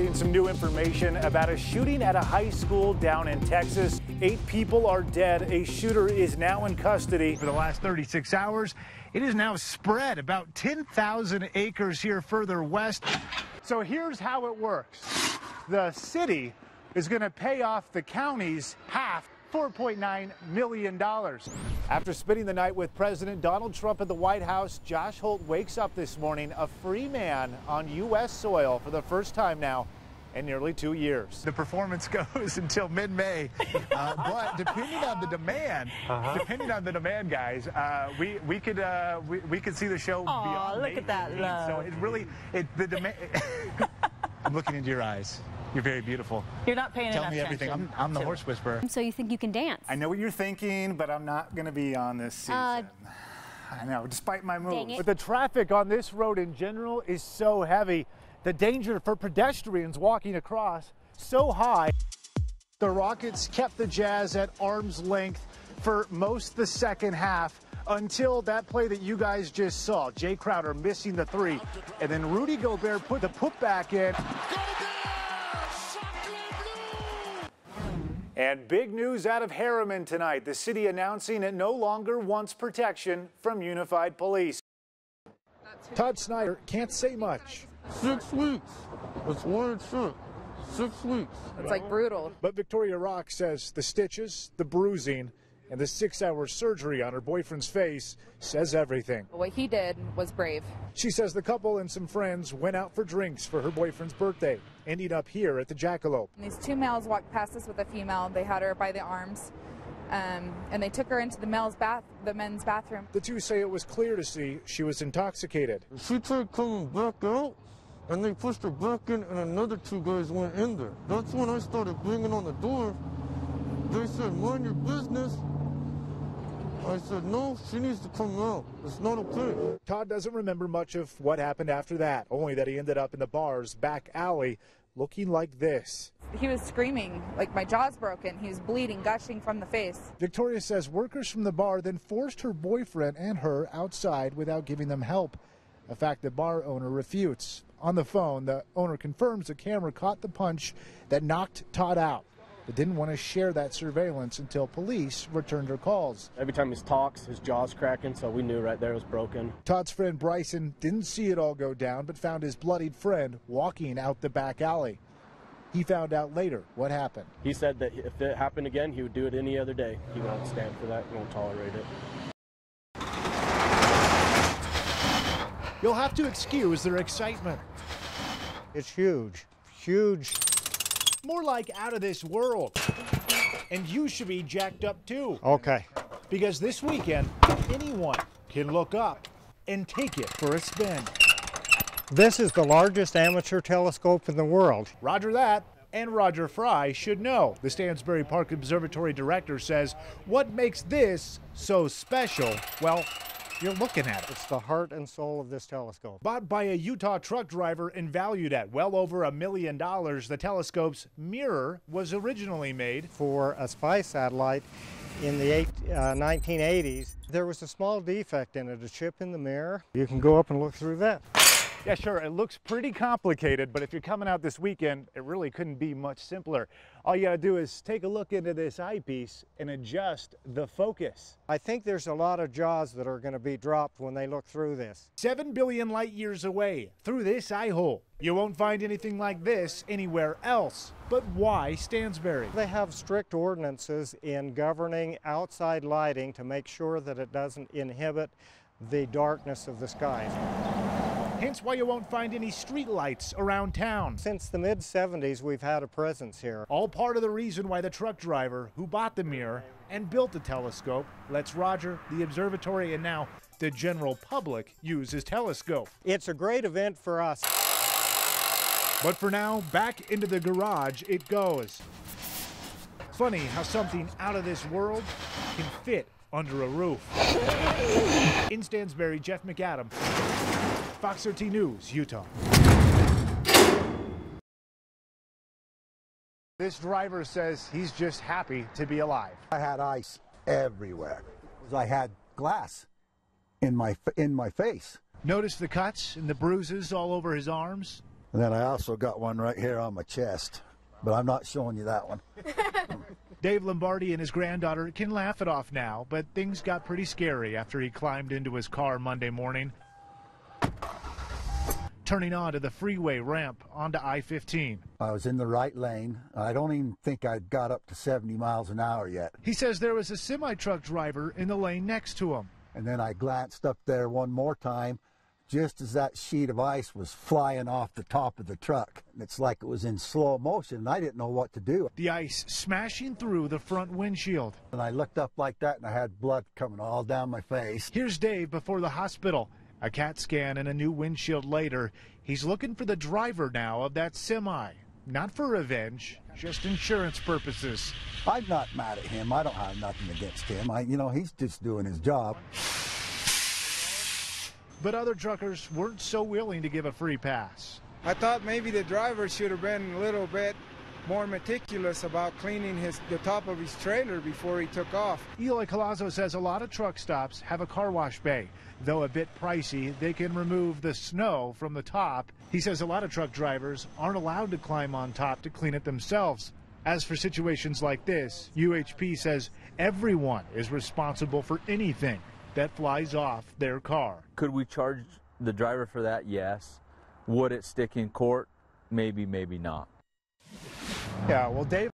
getting some new information about a shooting at a high school down in Texas. 8 people are dead. A shooter is now in custody. For the last 36 hours, it is now spread about 10,000 acres here further west. So here's how it works. The city is going to pay off the county's half, $4.9 million. After spending the night with President Donald Trump at the White House, Josh Holt wakes up this morning a free man on U.S. soil for the first time now in nearly 2 years. The performance goes until mid-May, but depending on the demand, guys, we could see the show beyond. Look at that love. So it really, the demand. I'm looking into your eyes. You're very beautiful. You're not paying enough attention. Tell me everything. I'm the horse whisperer. So you think you can dance? I know what you're thinking, but I'm not going to be on this season. I know, despite my moves. But the traffic on this road in general is so heavy. The danger for pedestrians walking across so high. The Rockets kept the Jazz at arm's length for most the second half until that play that you guys just saw. Jay Crowder missing the 3, and then Rudy Gobert put the putback in. And big news out of Harriman tonight. The city announcing it no longer wants protection from Unified Police. Todd Snyder can't say much. 6 weeks. It's one shit. 6 weeks. It's like brutal. But Victoria Rock says the stitches, the bruising, and the 6-hour surgery on her boyfriend's face says everything. What he did was brave. She says the couple and some friends went out for drinks for her boyfriend's birthday, ending up here at the Jackalope. And these 2 males walked past us with a female. They had her by the arms, and they took her into the men's bathroom. The two say it was clear to see she was intoxicated. She tried coming back out, and they pushed her back in, and another 2 guys went in there. That's when I started banging on the door. They said, "Mind your business." I said, "No, she needs to come out. It's not okay." Todd doesn't remember much of what happened after that, only that he ended up in the bar's back alley looking like this. He was screaming, like my jaw's broken. He was bleeding, gushing from the face. Victoria says workers from the bar then forced her boyfriend and her outside without giving them help, a fact the bar owner refutes. On the phone, the owner confirms the camera caught the punch that knocked Todd out, but didn't want to share that surveillance until police returned her calls. Every time he talks, his jaw's cracking, so we knew right there it was broken. Todd's friend Bryson didn't see it all go down, but found his bloodied friend walking out the back alley. He found out later what happened. He said that if it happened again, he would do it any other day. He won't stand for that. He won't tolerate it. You'll have to excuse their excitement. It's huge, huge. More like out of this world. And you should be jacked up too. Okay. Because this weekend, anyone can look up and take it for a spin. This is the largest amateur telescope in the world. Roger that. And Roger Fry should know. The Stansbury Park Observatory director says what makes this so special, well, you're looking at it. It's the heart and soul of this telescope. Bought by a Utah truck driver and valued at well over $1 million, the telescope's mirror was originally made for a spy satellite in the 1980s. There was a small defect in it, a chip in the mirror. You can go up and look through that. Yeah, sure, it looks pretty complicated, but if you're coming out this weekend, it really couldn't be much simpler. All you gotta do is take a look into this eyepiece and adjust the focus. I think there's a lot of jaws that are gonna be dropped when they look through this. 7 billion light years away, through this eye hole. You won't find anything like this anywhere else. But why Stansbury? They have strict ordinances in governing outside lighting to make sure that it doesn't inhibit the darkness of the skies. Hence why you won't find any street lights around town. Since the mid-70s, we've had a presence here. All part of the reason why the truck driver who bought the mirror and built the telescope lets Roger, the observatory, and now the general public use his telescope. It's a great event for us. But for now, back into the garage it goes. Funny how something out of this world can fit under a roof. In Stansbury, Jeff McAdam, Fox 13 News, Utah. This driver says he's just happy to be alive. I had ice everywhere. I had glass in my face. Notice the cuts and the bruises all over his arms? And then I also got one right here on my chest, but I'm not showing you that one. Dave Lombardi and his granddaughter can laugh it off now, but things got pretty scary after he climbed into his car Monday morning, turning onto the freeway ramp onto I-15. I was in the right lane. I don't even think I'd got up to 70 miles an hour yet. He says there was a semi-truck driver in the lane next to him. And then I glanced up there one more time, just as that sheet of ice was flying off the top of the truck. It's like it was in slow motion, and I didn't know what to do. The ice smashing through the front windshield. And I looked up like that, and I had blood coming all down my face. Here's Dave before the hospital. A CAT scan and a new windshield later. He's looking for the driver now of that semi. Not for revenge, just insurance purposes. I'm not mad at him. I don't have nothing against him. He's just doing his job. But other truckers weren't so willing to give a free pass. I thought maybe the driver should have been a little bit more meticulous about cleaning the top of his trailer before he took off. Eloy Collazo says a lot of truck stops have a car wash bay. Though a bit pricey, they can remove the snow from the top. He says a lot of truck drivers aren't allowed to climb on top to clean it themselves. As for situations like this, UHP says everyone is responsible for anything that flies off their car. Could we charge the driver for that? Yes. Would it stick in court? Maybe, maybe not. Yeah, well, Dave